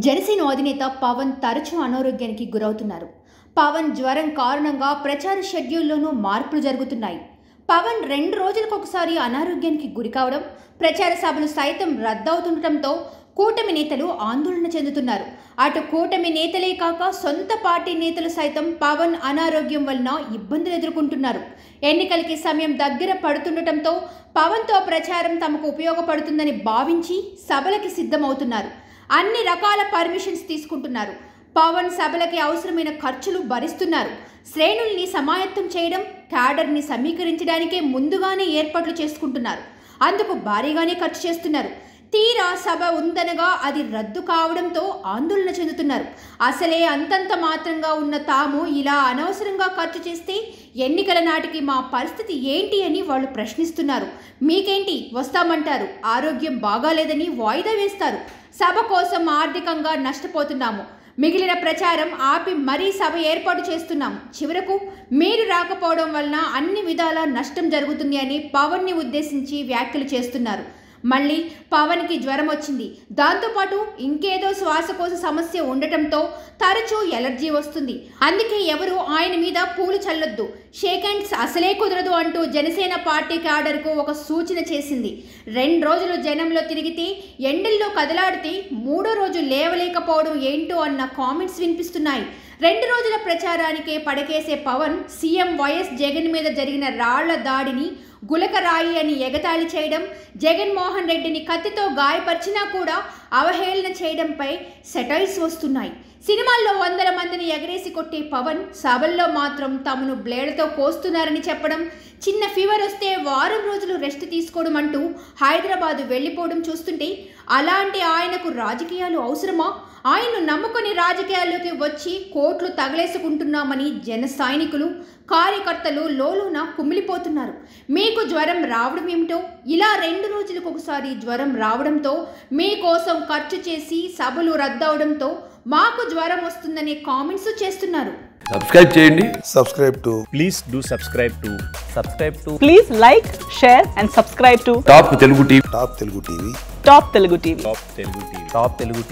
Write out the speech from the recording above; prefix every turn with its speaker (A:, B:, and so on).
A: జనసేన అధినేత పవన్ తరచూ అనారోగ్యానికి గురవుతున్నారు. పవన్ జ్వరం కారణంగా ప్రచార షెడ్యూల్లోనూ మార్పులు జరుగుతున్నాయి. పవన్ 2 రోజులకు ఒకసారి అనారోగ్యానికి గురి కావడం, ప్రచార సభలు సైతం రద్దవుతుండటంతో కూటమి నేతలు ఆందోళన చెందుతున్నారు. అటు కూటమి నేతలే కాక సొంత పార్టీ నేతలు సైతం పవన్ అనారోగ్యం వలన ఇబ్బందులు ఎదుర్కొంటున్నారు. ఎన్నికలకి సమయం దగ్గర పడుతుండటంతో పవన్తో ప్రచారం తమకు ఉపయోగపడుతుందని భావించి సభలకి సిద్ధమవుతున్నారు. అన్ని రకాల పర్మిషన్స్ తీసుకుంటున్నారు. పవన్ సభలకి అవసరమైన ఖర్చులు భరిస్తున్నారు. శ్రేణుల్ని సమాయత్తం చేయడం, క్యాడర్ని సమీకరించడానికే ముందుగానే ఏర్పాట్లు చేసుకుంటున్నారు. అందుకు భారీగానే ఖర్చు చేస్తున్నారు. తీరా సభ ఉందనగా అది రద్దు కావడంతో ఆందోళన చెందుతున్నారు. అసలే అంతంత మాత్రంగా ఉన్న తాము ఇలా అనవసరంగా ఖర్చు చేస్తే ఎన్నికల నాటికి మా పరిస్థితి ఏంటి అని వాళ్ళు ప్రశ్నిస్తున్నారు. మీకేంటి వస్తామంటారు, ఆరోగ్యం బాగాలేదని వాయిదా వేస్తారు. సభ కోసం ఆర్థికంగా నష్టపోతున్నాము, మిగిలిన ప్రచారం ఆపి మరీ సభ ఏర్పాటు చేస్తున్నాం, చివరకు మీరు రాకపోవడం వలన అన్ని విధాలా నష్టం జరుగుతుంది అని పవన్ని ఉద్దేశించి వ్యాఖ్యలు చేస్తున్నారు. మళ్ళీ పవన్కి జ్వరం వచ్చింది, దాంతోపాటు ఇంకేదో శ్వాసకోశ సమస్య ఉండటంతో తరచూ ఎలర్జీ వస్తుంది. అందుకే ఎవరు ఆయన మీద పూలు చల్లొద్దు, షేక్ హ్యాండ్స్ అసలే కుదరదు అంటూ జనసేన పార్టీ క్యాడర్కు ఒక సూచన చేసింది. 2 రోజులు జనంలో తిరిగితే, ఎండల్లో కదలాడితే 3వ రోజు లేవలేకపోవడం ఏంటో అన్న కామెంట్స్ వినిపిస్తున్నాయి. 2 రోజుల ప్రచారానికే పడకేసే పవన్ సీఎం వైఎస్ జగన్ మీద జరిగిన రాళ్ల దాడిని గులకరాయి అని ఎగతాళి చేయడం, జగన్మోహన్ రెడ్డిని కత్తితో గాయపరిచినా కూడా అవహేళన చేయడంపై సెటైల్స్ వస్తున్నాయి. సినిమాల్లో 100 మందిని ఎగరేసి కొట్టే పవన్ సభల్లో మాత్రం తమను బ్లేడ్తో కోస్తున్నారని చెప్పడం, చిన్న ఫీవర్ వస్తే వారం రోజులు రెస్ట్ తీసుకోవడం అంటూ హైదరాబాద్ వెళ్ళిపోవడం చూస్తుంటే అలాంటి ఆయనకు రాజకీయాలు అవసరమా? ఆయన్ను నమ్ముకొని రాజకీయాల్లోకి వచ్చి కోట్లు తగలేసుకుంటున్నామని జన సైనికులు, కార్యకర్తలు లోలోన కుమిలిపోతున్నారు. మీకు జ్వరం రావడం ఏమిటో, ఇలా 2 రోజులకు ఒకసారి జ్వరం రావడంతో మీకోసం ఖర్చు చేసి సభలు రద్దవడంతో మాకు జ్వరం వస్తుందనే కామెంట్స్ చేస్తున్నారు.
B: సబ్స్క్రైబ్ చేయండి.
C: Please like, share and subscribe to
B: top Telugu TV.
C: Top Telugu TV.